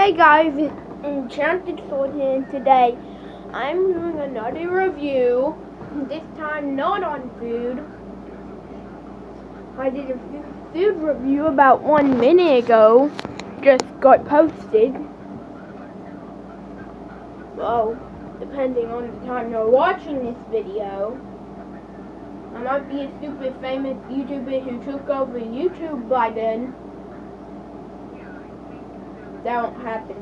Hey guys, it's Enchanted Sword here, and today I'm doing another review, this time not on food. I did a food review about 1 minute ago, just got posted. Well, depending on the time you're watching this video, I might be a super famous YouTuber who took over YouTube by then. That won't happen.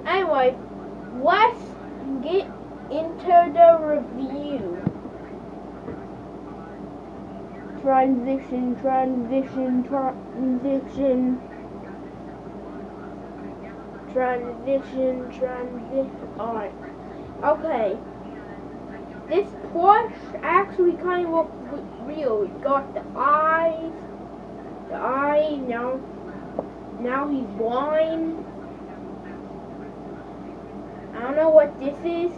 Anyway, let's get into the review. Transition. Alright. Okay. This plush actually kind of looks real. It's got the eyes. Now he's blind. I don't know what this is.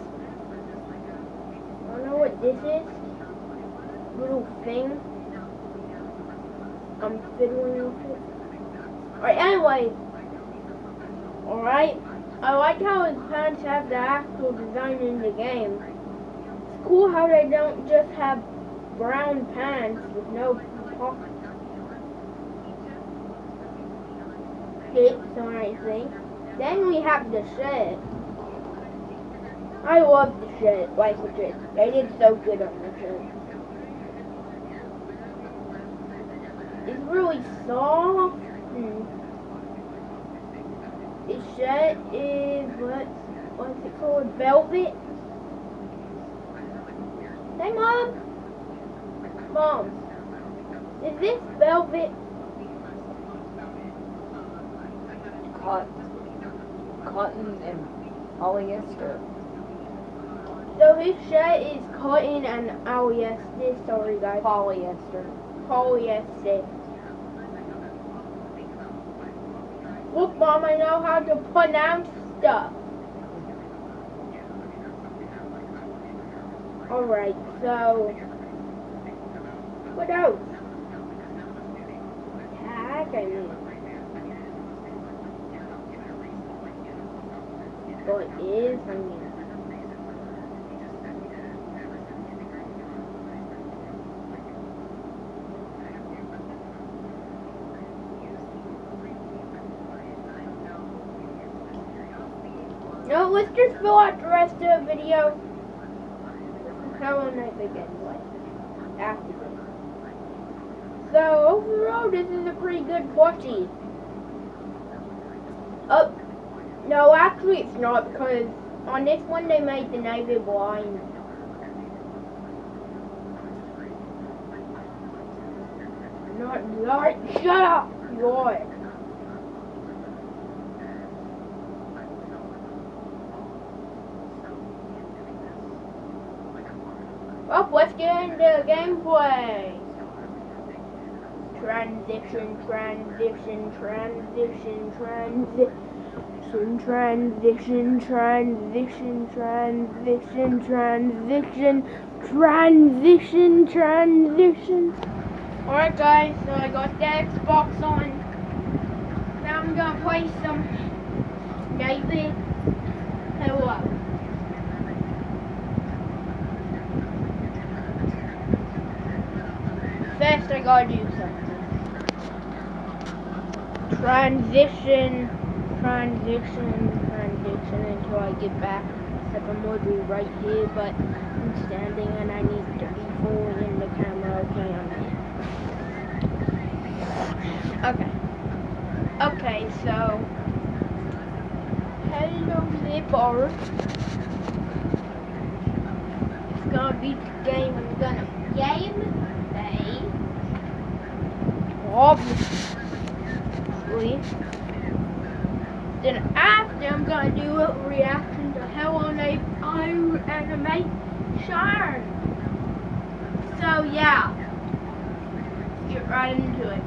Little thing. I'm fiddling with it. Alright, anyway. Alright. I like how his pants have the actual design in the game. It's cool how they don't just have brown pants with no pockets. Or anything. Then we have the shirt. I love the shirt, like legit. They did so good on the shirt. It's really soft. This shirt is what's it called? Velvet. Hey Mom, is this velvet? Cotton and polyester. So his shirt is cotton and polyester. Sorry guys. Polyester. Look, Mom, I know how to pronounce stuff. Alright, so what else? Tag, I mean. What is, I mean. No, let's just fill out the rest of the video. How will I begin? After this. So overall, this is a pretty good plushie. Oh, no, actually it's not, because on this one they made the navy blind. Not, shut up, Lord. Well, let's get into the gameplay. Transition. Alright guys, so I got the Xbox on. Now I'm gonna play some Navy. Hello. First I gotta do something. Transition until I get back. Except I'm already right here, but I'm standing and I need to be fully in the camera. Okay, so hello there. It's gonna be the game I'm gonna play. Obviously. Then after I'm gonna do a reaction to Hello Neighbor animation. So yeah. Let's get right into it.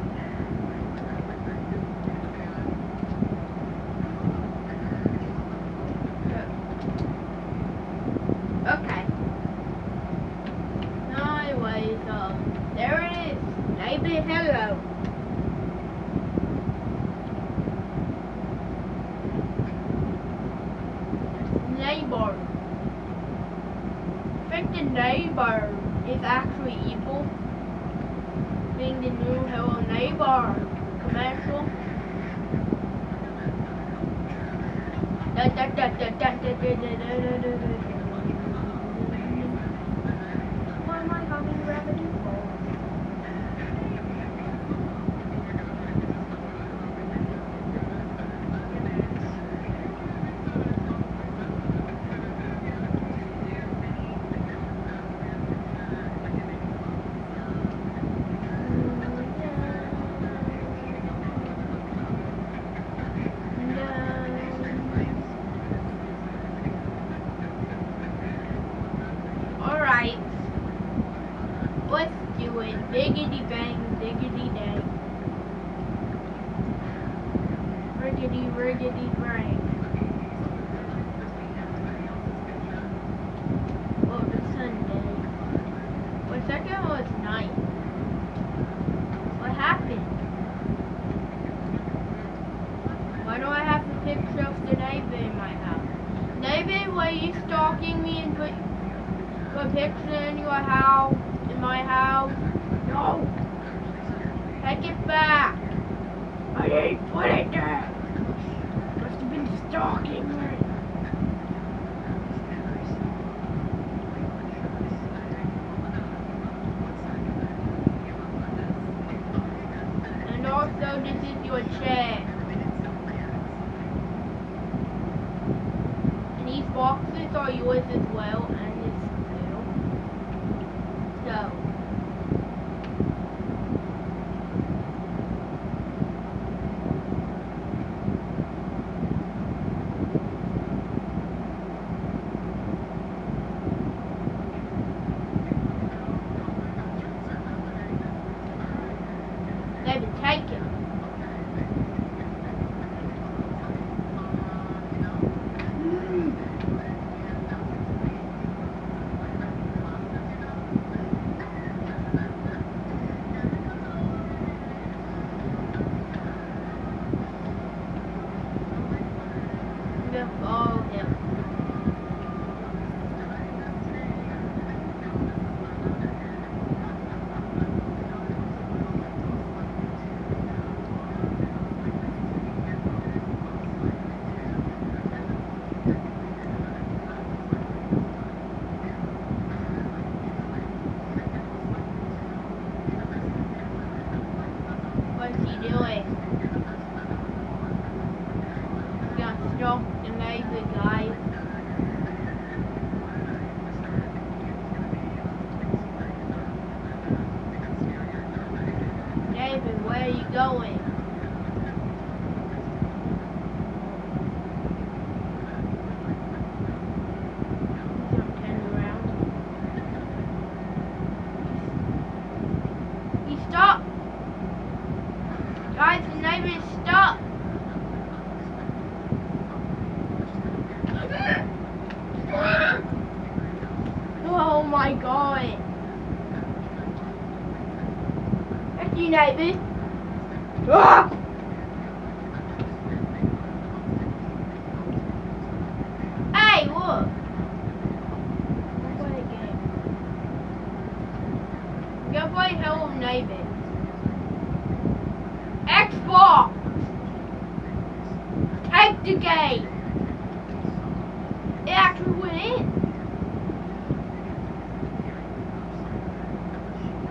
Okay. Anyways, there it is. Neighbor hello. neighbor. I think the neighbor is actually evil. Being the new Hello Neighbor commercial. Why am I having revenue for? Alright. Let's do it. Diggity bang, diggity dang. Riggity, riggity, bang. Oh, it's Sunday. For a second, it was night. What happened? Why do I have a picture of the neighbor in my house? Neighbor, were you stalking me and put a picture in your house, in my house? No! Take it back! I didn't put it there! Must have been stalking me. And also, this is your chair. And these boxes are yours as well, and this too. So. David, take it. I'm gonna follow him. What's he doing? He's gonna stalk the neighbor, guys. David, where are you going? He's gonna turn around. He stopped! Guys, the neighbor is stuck! Oh my god! Thank you, neighbor! Ah! Hey, look! Let's play a game. We're gonna play Hello Neighbor. Xbox! Take the game! It actually went in.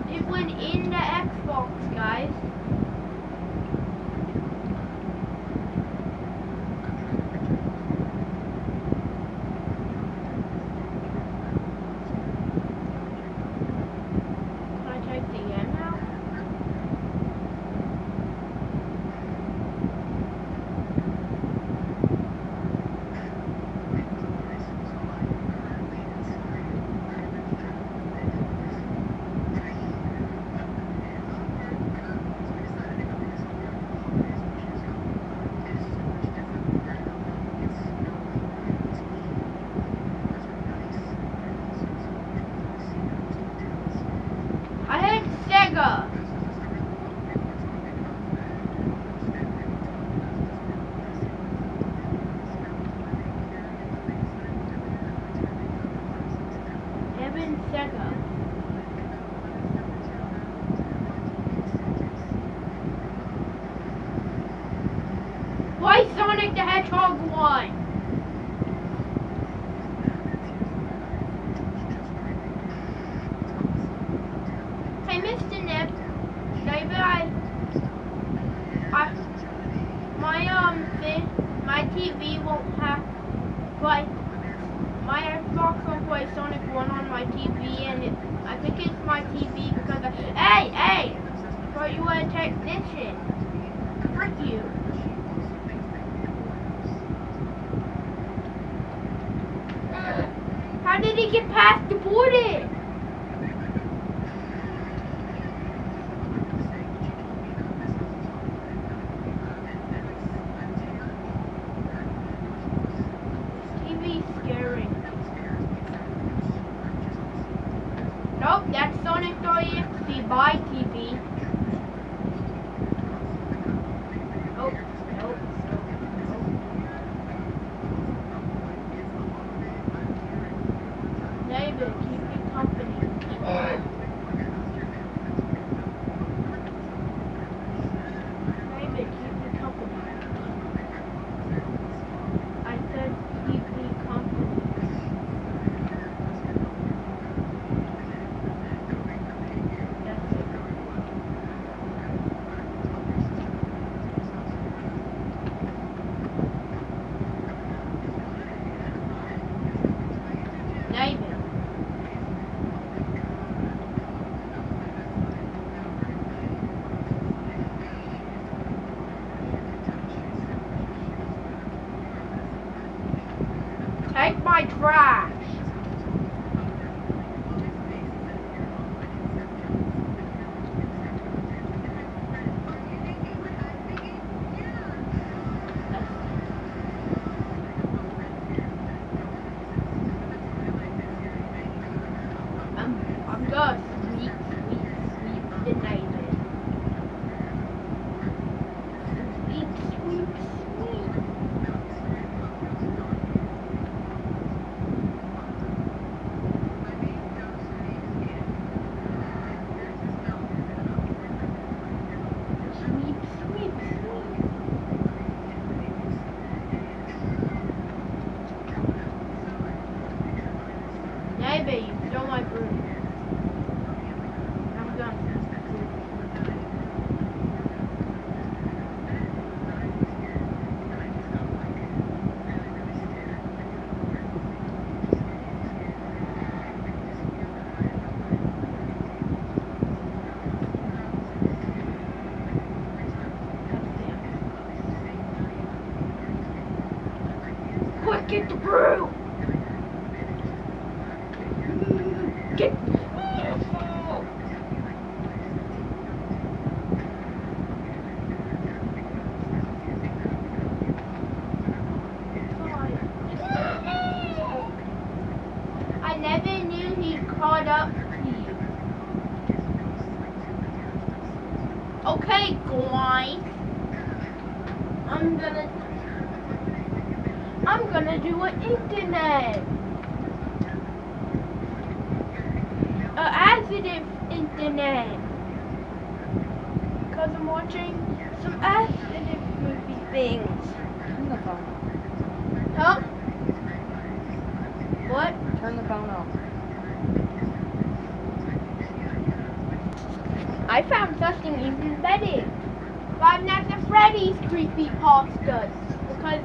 It went in the Xbox, guys. Can I take the game now? Play Sonic the Hedgehog 1. Hey, Mr. Nip, maybe my TV won't have, like, my Xbox won't play Sonic 1 on my TV, and I think it's my TV because hey! I thought you were a technician. Frick you. How did he get past the boarding? Nope, that's Sonic.exe. Bye, TV. Nope. David, keep me company. David, keep me company. I said keep me company. David. Take my trash. I'm good. Sweep the David. Sweep. David, you stole my broom. I'm done. Quick, get the broom! Get! I never knew he caught up to you. Okay, guys. I'm gonna do an internet. Positive internet. Because I'm watching some positive movie things. Turn the phone off. Huh? What? Turn the phone off. I found something even better. Five Nights at Freddy's Creepypasta. Because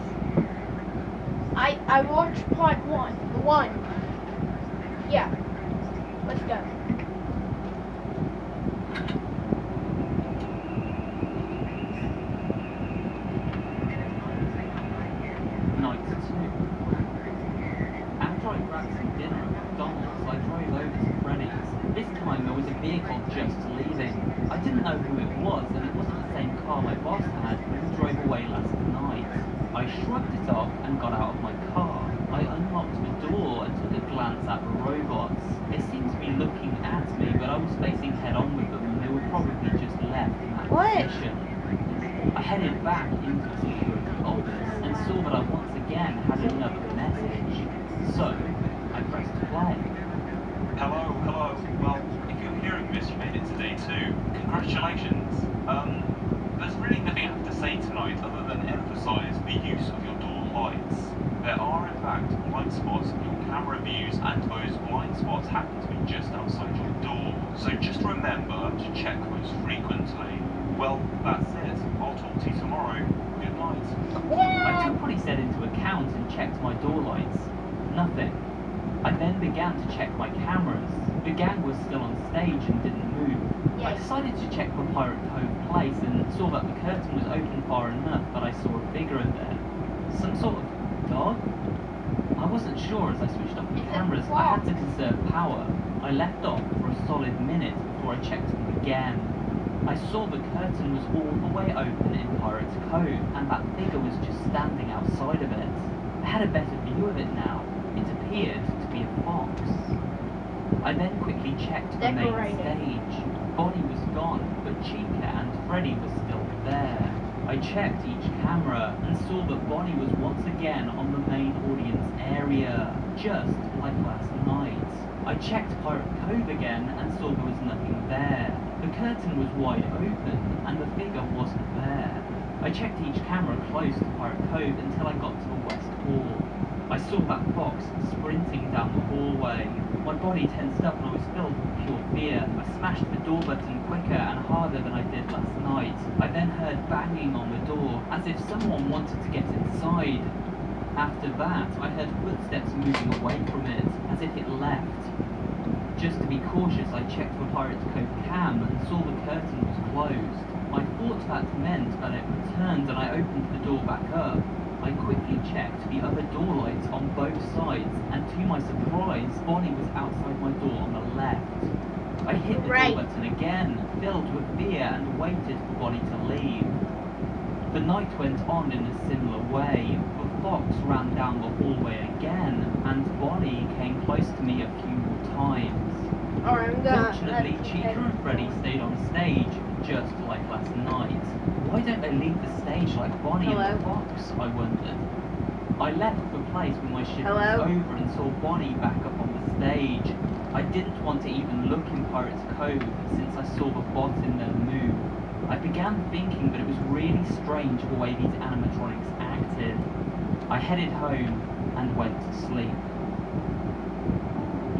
I watched part 1. The one. Yeah. Let's go. Night 2. After I grabbed some dinner at McDonald's, I drove over to Freddy's. This time there was a vehicle just leaving. I didn't know who it was, and it wasn't the same car my boss had who drove away last night. I shrugged it off and got out of my car. I unlocked the door and took a glance at the robots. They seemed to be looking at me, but I was facing head on with them, and they were probably just left in that position. I headed back into the security office and saw that I once again had another message. So, I pressed play. Hello. Well, if you're hearing this, you made it to day 2. Congratulations. There's really nothing I have to say tonight other than emphasize emphasise the use of your door lights. There are in fact blind spots in your camera views, and those blind spots happen to be just outside your door. So just remember to check those frequently. Well, that's it. I'll talk to you tomorrow. Good night. I took what he said into account and checked my door lights. Nothing. I then began to check my cameras. The gang was still on stage and didn't move. I decided to check for Pirate Cove Place and saw that the curtain was open far enough that I saw a figure in there. Some sort of dog? I wasn't sure as I switched off the cameras. I had to conserve power. I left off for a solid minute before I checked them again. I saw the curtain was all the way open in Pirate's Cove, and that figure was just standing outside of it. I had a better view of it now. It appeared to be a fox. I then quickly checked the main stage. Bonnie was gone, but Chica and Freddy were still there. I checked each camera and saw that Bonnie was once again on the main audience area, just like last night. I checked Pirate Cove again and saw there was nothing there. The curtain was wide open and the figure wasn't there. I checked each camera close to Pirate Cove until I got to the West Hall. I saw that fox sprinting down the hallway. My body tensed up and I was filled with pure fear. I smashed the door button quicker and harder than I did last night. I then heard banging on the door, as if someone wanted to get inside. After that, I heard footsteps moving away from it, as if it left. Just to be cautious, I checked for Pirate's Cove cam and saw the curtain was closed. I thought that meant that it returned and I opened the door back up. I quickly checked the other door lights on both sides, and to my surprise, Bonnie was outside my door on the left. I hit the door button again, filled with fear, and waited for Bonnie to leave. The night went on in a similar way. The fox ran down the hallway again, and Bonnie came close to me a few more times. Fortunately, Chica and Freddy stayed on stage, just like last night. Why don't they leave the stage like Bonnie and the fox, I wondered. I left the place when my shift was over and saw Bonnie back up on the stage. I didn't want to even look in Pirate's Cove since I saw the bot in there move. I began thinking that it was really strange the way these animatronics acted. I headed home and went to sleep.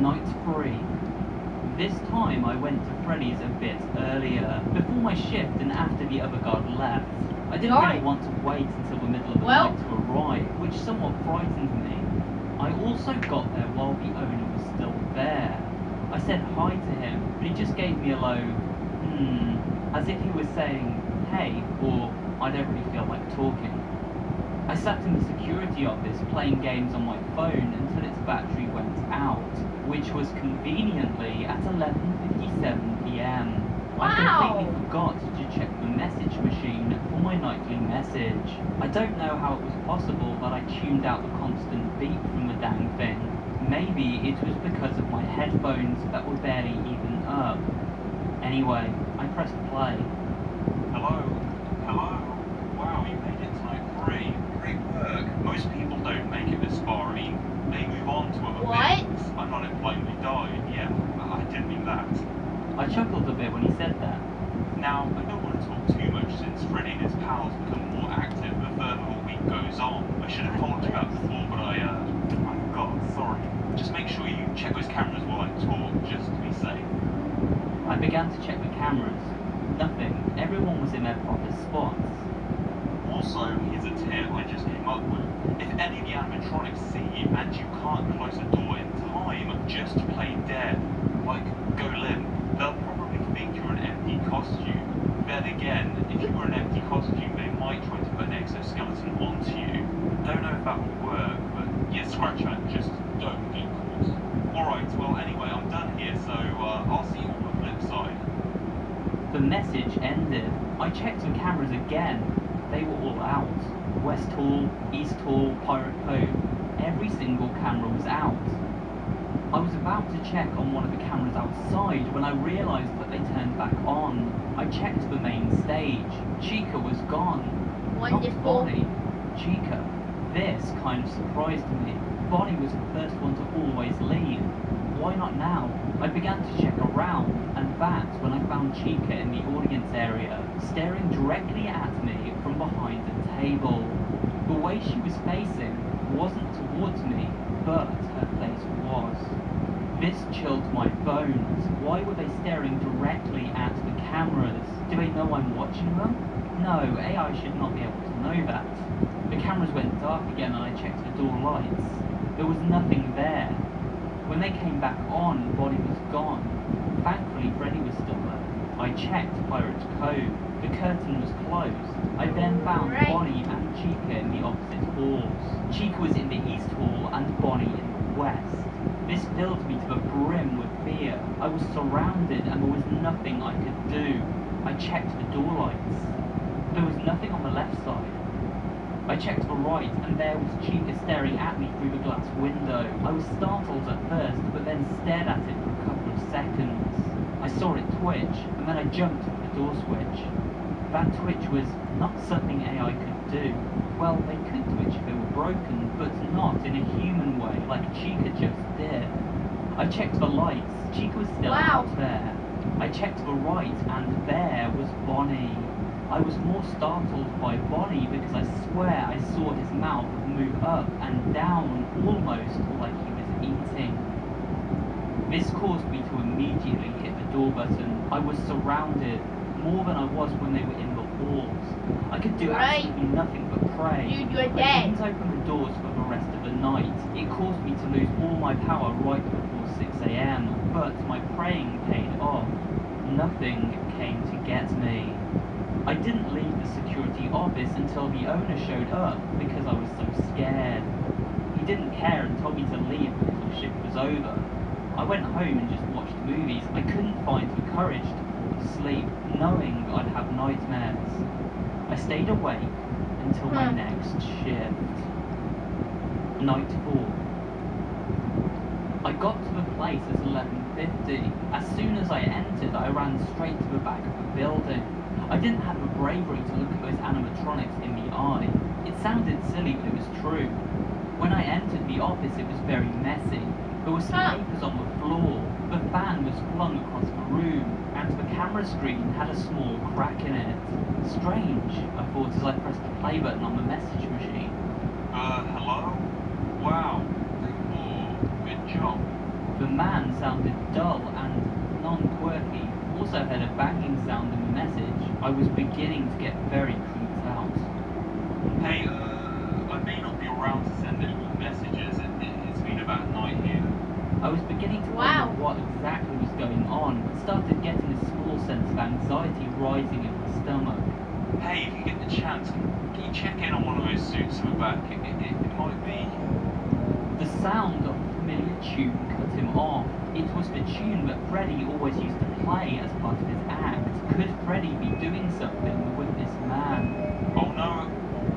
Night 3. This time I went to Freddy's a bit earlier, before my shift and after the other guard left. I didn't really want to wait until the middle of the night to arrive, which somewhat frightened me. I also got there while the owner was still there. I said hi to him, but he just gave me a low, as if he was saying, hey, or I don't really feel like talking. I sat in the security office playing games on my phone until its battery went out, which was conveniently at 11:57 p.m. I completely forgot to check the message machine for my nightly message. I don't know how it was possible that I tuned out the constant beep from the dang thing. Maybe it was because of my headphones that were barely even up. Anyway, I pressed play. Hello? Hello? Wow, you made it to night 3. Great work. Most people don't make it this far. I mean, they move on to other things. I'm not implying they died. Yeah, I didn't mean that. I chuckled a bit when he said that. Now, I don't want to talk too much since Freddy and his pals become more active the further the week goes on. I should have told you that before, but I forgot. Sorry. Just make sure you check those cameras while I talk, just to be safe. I began to check the cameras. Nothing. Everyone was in their proper spots. Also, here's a tip I just came up with. If any of the animatronics see you and you can't close the door in time, just play dead. Like, go limp. They'll probably think you're an empty costume. Then again, if you were an empty costume, they might try to put an exoskeleton onto you. Don't know if that would work, but yeah, scratch that, just don't get caught. Alright, well anyway, I'm done here, so I'll see you on the flip side. The message ended. I checked the cameras again. They were all out. West Hall, East Hall, Pirate Cove. Every single camera was out. I was about to check on one of the cameras outside when I realised that they turned back on. I checked the main stage. Chica was gone. Wonderful. Not Bonnie. Chica. This kind of surprised me. Bonnie was the first one to always leave. Why not now? I began to check around, and that's when I found Chica in the audience area, staring directly at me from behind the table. The way she was facing wasn't towards me, but her face was. This chilled my bones. Why were they staring directly at the cameras? Do they know I'm watching them? No, AI should not be able to know that. The cameras went dark again and I checked the door lights. There was nothing there. When they came back on, Bonnie was gone. Thankfully, Freddy was still there. I checked Pirate's Cove. The curtain was closed. I then found Bonnie and Chica in the opposite halls. Chica was in the east hall and Bonnie in the west. This filled me to the brim with fear. I was surrounded and there was nothing I could do. I checked the door lights. There was nothing on the left side. I checked the right and there was Chica staring at me through the glass window. I was startled at first, but then stared at it for a couple of seconds. I saw it twitch, and then I jumped at the door switch. That twitch was not something AI could do. Well, they could twitch if they were broken, but not in a human way, like Chica just did. I checked the lights. Chica was still out there. I checked the right, and there was Bonnie. I was more startled by Bonnie because I swear I saw his mouth move up and down, almost like he was eating. This caused me to immediately hit the door button. I was surrounded, more than I was when they were in the halls. I could do absolutely nothing but pray. Dude, you're I dead. didn't open the doors for the rest of the night. It caused me to lose all my power right before 6 a.m, but my praying paid off. Nothing came to get me. I didn't leave the security office until the owner showed up because I was so scared. He didn't care and told me to leave before shift was over. I went home and just watched movies. I couldn't find the courage to fall asleep, knowing I'd have nightmares. I stayed awake until my next shift. Night 4. I got to the place at 11:50. As soon as I entered, I ran straight to the back of the building. I didn't have the bravery to look at those animatronics in the eye. It sounded silly, but it was true. When I entered the office, it was very messy. There were some papers on the floor, the fan was flung across the room, and the camera screen had a small crack in it. Strange, I thought as I pressed the play button on the message machine. Hello? Wow. Good job. The man sounded dull and non-quirky. Also heard a banging sound in the message. I was beginning to get very creeped out. Hey, I may not be around to send any more messages. It's been about night here. I was beginning to wonder what exactly was going on. I started getting a small sense of anxiety rising in my stomach. Hey, if you get the chance, can you check in on one of those suits in the back? It might be... The sound of a familiar tune cut him off. It was the tune that Freddy always used to play as part of his act. Could Freddy be doing something with this man? Oh no.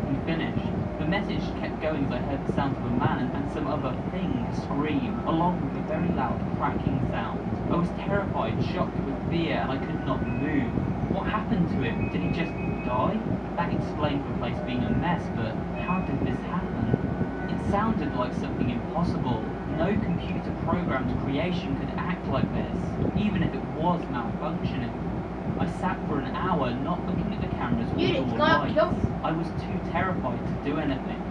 He finished. The message kept going as I heard the sound of a man and some other thing scream, along with a very loud cracking sound. I was terrified, shocked with fear, and I could not move. What happened to him? Did he just die? That explained the place being a mess, but how did this happen? It sounded like something impossible. No computer-programmed creation could act like this, even if it was malfunctioning. I sat for an hour, not looking at the cameras or door lights. I was too terrified to do anything.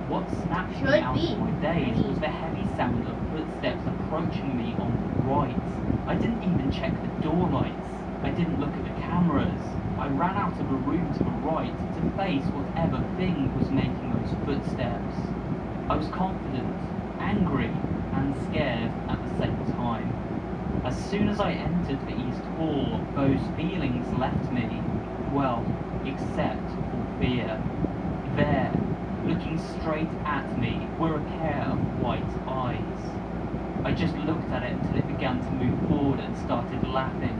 What snapped me out of my daze was the heavy sound of footsteps approaching me on the right. I didn't even check the door lights. I didn't look at the cameras. I ran out of the room to the right to face whatever thing was making those footsteps. I was confident, angry, and scared at the same time. As soon as I entered the East Hall, those feelings left me, well, except for fear. There, looking straight at me, were a pair of white eyes. I just looked at it until it began to move forward and started laughing.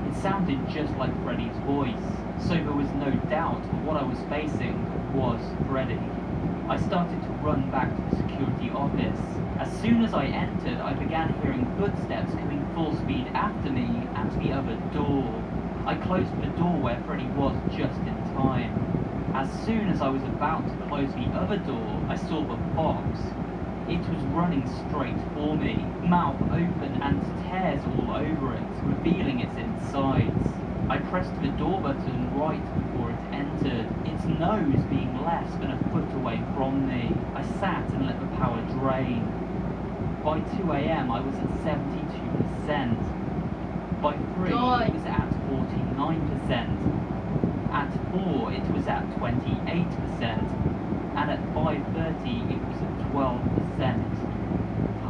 It sounded just like Freddy's voice, so there was no doubt that what I was facing was Freddy. I started to run back to the security office. As soon as I entered, I began hearing footsteps coming full speed after me at the other door. I closed the door where Freddy was just in time. As soon as I was about to close the other door, I saw the box. It was running straight for me, mouth open and tears all over it, revealing its insides. I pressed the door button right before it entered, its nose being less than a foot away from me. I sat and let the power drain. By 2 a.m. I was at 72%. By 3 it was at 49%. At 4 it was at 28%. And at 5:30 it was at 12%.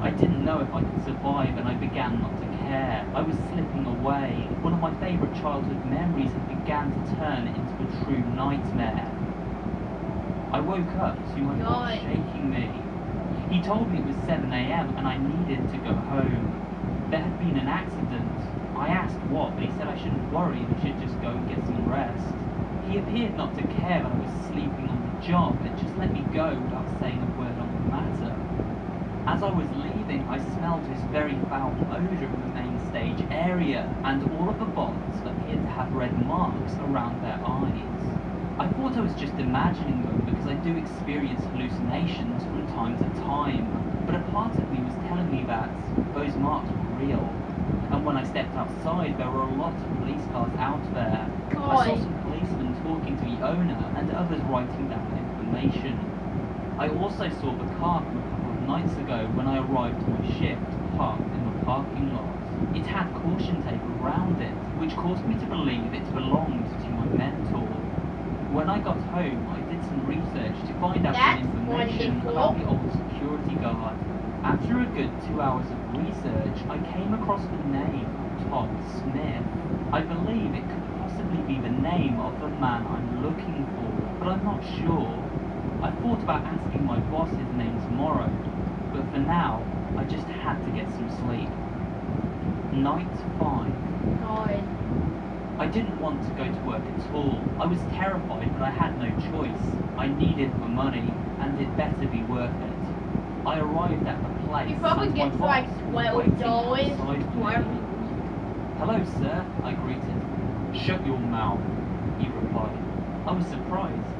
I didn't know if I could survive and I began not to care. I was slipping away. One of my favourite childhood memories had begun to turn into a true nightmare. I woke up to my boss shaking me. He told me it was 7 a.m. and I needed to go home. There had been an accident. I asked what, but he said I shouldn't worry and should just go and get some rest. He appeared not to care that I was sleeping on the job, but just let me go without saying a word on the matter. As I was leaving, I smelled this very foul odour in the main stage area, and all of the bots appeared to have red marks around their eyes. I thought I was just imagining them because I do experience hallucinations from time to time, but a part of me was telling me that those marks were real. And when I stepped outside, there were a lot of police cars out there. I saw some policemen talking to the owner and others writing down information. I also saw the car from a couple of nights ago when I arrived to my shift, parked in the parking lot. It had caution tape around it, which caused me to believe it belonged to my mentor. When I got home, I did some research to find out some information about the old security guard. After a good 2 hours of research, I came across the name Todd Smith. I believe it could possibly be the name of the man I'm looking for, but I'm not sure. I thought about asking my boss his name tomorrow, but for now, I just had to get some sleep. Night 5. I didn't want to go to work at all. I was terrified, but I had no choice. I needed the money, and it better be worth it. I arrived at the place. You probably and get my like boss was waiting $12 outside for me. Hello, sir, I greeted. Shut your mouth, he replied. I was surprised.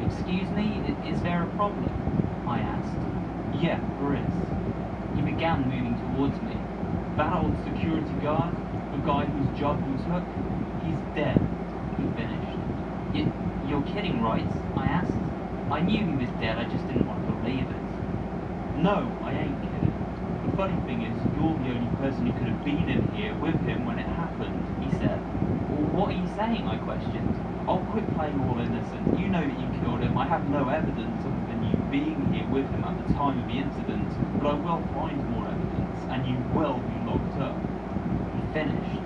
Excuse me, is there a problem? I asked. Yeah, there is. He began moving towards me. That old security guard, the guy whose job you took, he's dead, he finished. You're kidding, right? I asked. I knew he was dead, I just didn't want to believe it. No, I ain't kidding. The funny thing is, you're the only person who could have been in here with him when it happened, he said. Well, what are you saying, I questioned. I'll quit playing all innocent. You know that you killed him. I have no evidence other than you being here with him at the time of the incident, but I will find more evidence, and you will be locked up. He finished.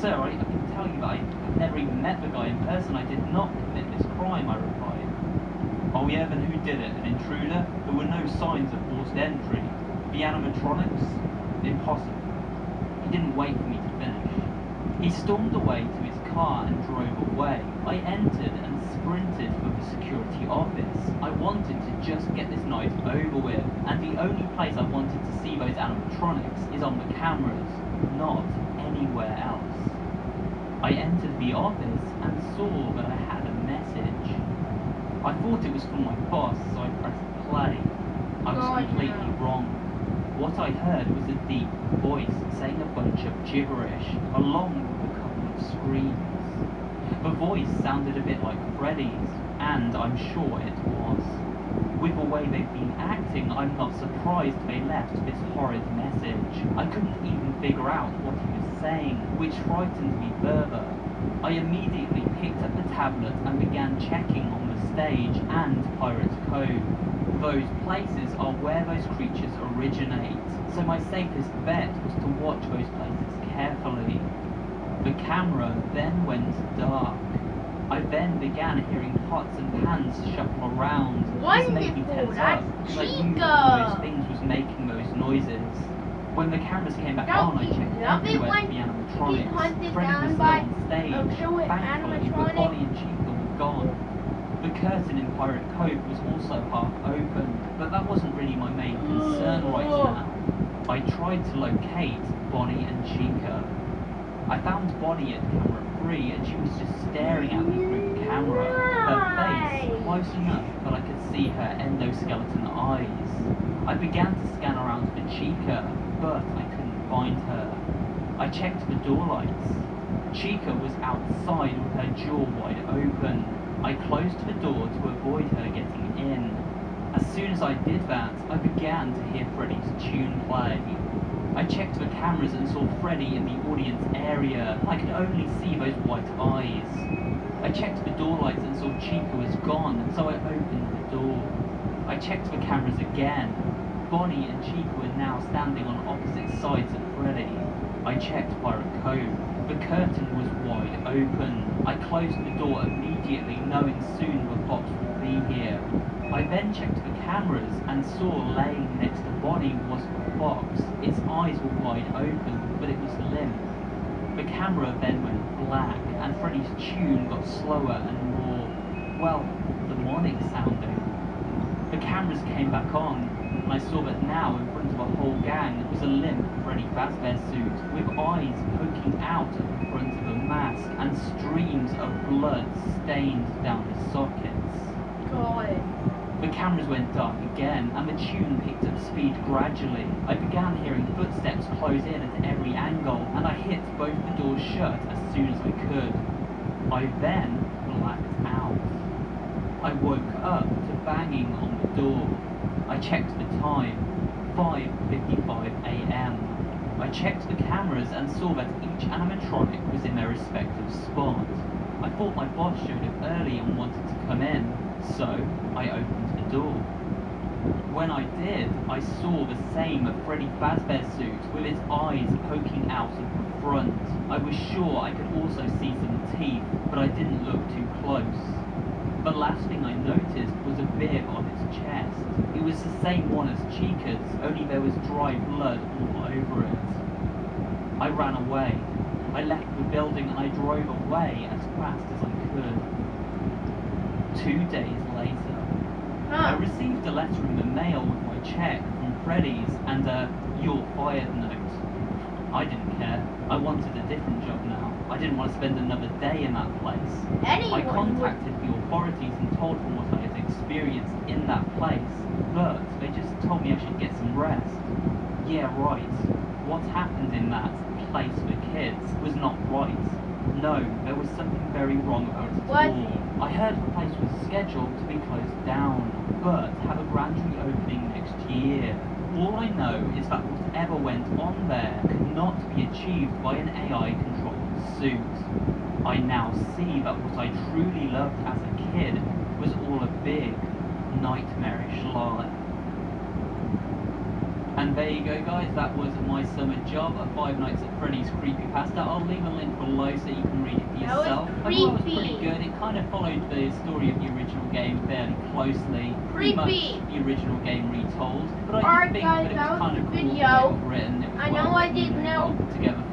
Sir, I can tell you that I've never even met the guy in person. I did not commit this crime, I replied. Oh yeah, then who did it? An intruder? There were no signs of forced entry. The animatronics? Impossible. He didn't wait for me to finish. He stormed away to his car and drove away. I entered and sprinted for the security office. I wanted to just get this night over with, and the only place I wanted to see those animatronics is on the cameras, not anywhere else. I entered the office and saw that I had a message. I thought it was from my boss, so I pressed play. I was completely wrong. What I heard was a deep voice saying a bunch of gibberish, along with a couple of screams. The voice sounded a bit like Freddy's, and I'm sure it was. With the way they've been acting, I'm not surprised they left this horrid message. I couldn't even figure out what he was saying, which frightened me further. I immediately picked up the tablet and began checking on the stage and Pirate's Cove. Those places are where those creatures originate, so my safest bet was to watch those places carefully. The camera then went dark. I then began hearing pots and pans shuffle around. This made me tense up, because I knew that one of those things was making those noises. When the cameras came back on, I checked everywhere for the animatronics. Freddy was still on stage. Thankfully, but Bonnie and Chica were gone. The curtain in Pirate Cove was also half open, but that wasn't really my main concern right now. I tried to locate Bonnie and Chica. I found Bonnie at camera 3, and she was just staring at me through the camera, her face close enough that I could see her endoskeleton eyes. I began to scan around for Chica, but I couldn't find her. I checked the door lights. Chica was outside with her jaw wide open. I closed the door to avoid her getting in. As soon as I did that, I began to hear Freddy's tune play. I checked the cameras and saw Freddy in the audience area. I could only see those white eyes. I checked the door lights and saw Chica was gone, so I opened the door. I checked the cameras again. Bonnie and Chica were now standing on opposite sides of Freddy. I checked Pirate Cove. The curtain was wide open. I closed the door immediately, knowing soon the box would be here. I then checked the cameras and saw laying next to Bonnie was the box. Its eyes were wide open, but it was limp. The camera then went black, and Freddy's tune got slower and more, well, demonic sounding. The cameras came back on, and I saw that now in front of a whole gang was a limp Freddy Fazbear suit with eyes poking out of the front of a mask and streams of blood stained down the sockets. God. The cameras went dark again, and the tune picked up speed gradually. I began hearing footsteps close in at every angle, and I hit both the doors shut as soon as I could. I then blacked out. I woke up to banging on the door. I checked the time, 5:55 a.m. I checked the cameras and saw that each animatronic was in their respective spot. I thought my boss showed up early and wanted to come in, so I opened the door. When I did, I saw the same Freddy Fazbear suit with its eyes poking out of the front. I was sure I could also see some teeth, but I didn't look too close. The last thing I noticed was a bib on its chest. It was the same one as Chica's, only there was dry blood all over it. I ran away. I left the building and I drove away as fast as I could. 2 days later, I received a letter in the mail with my check from Freddy's and a "you're fired" note. I didn't care. I wanted a different job now. I didn't want to spend another day in that place. I contacted the authorities and told them what I had experienced in that place, but they just told me I should get some rest. Yeah, right. What happened in that place for kids was not right. No, there was something very wrong about it all. I heard the place was scheduled to be closed down, but have a grand reopening next year. All I know is that whatever went on there could not be achieved by an AI-controlled suit. I now see that what I truly loved as a kid was all a big, nightmarish lie. And there you go, guys, that was my summer job at Five Nights at Freddy's Creepypasta. I'll leave a link below so you can read it for yourself. I thought it was pretty good. It kind of followed the story of the original game fairly closely. Pretty much the original game retold. But I did think that it was kind of cool, well written. It was well put together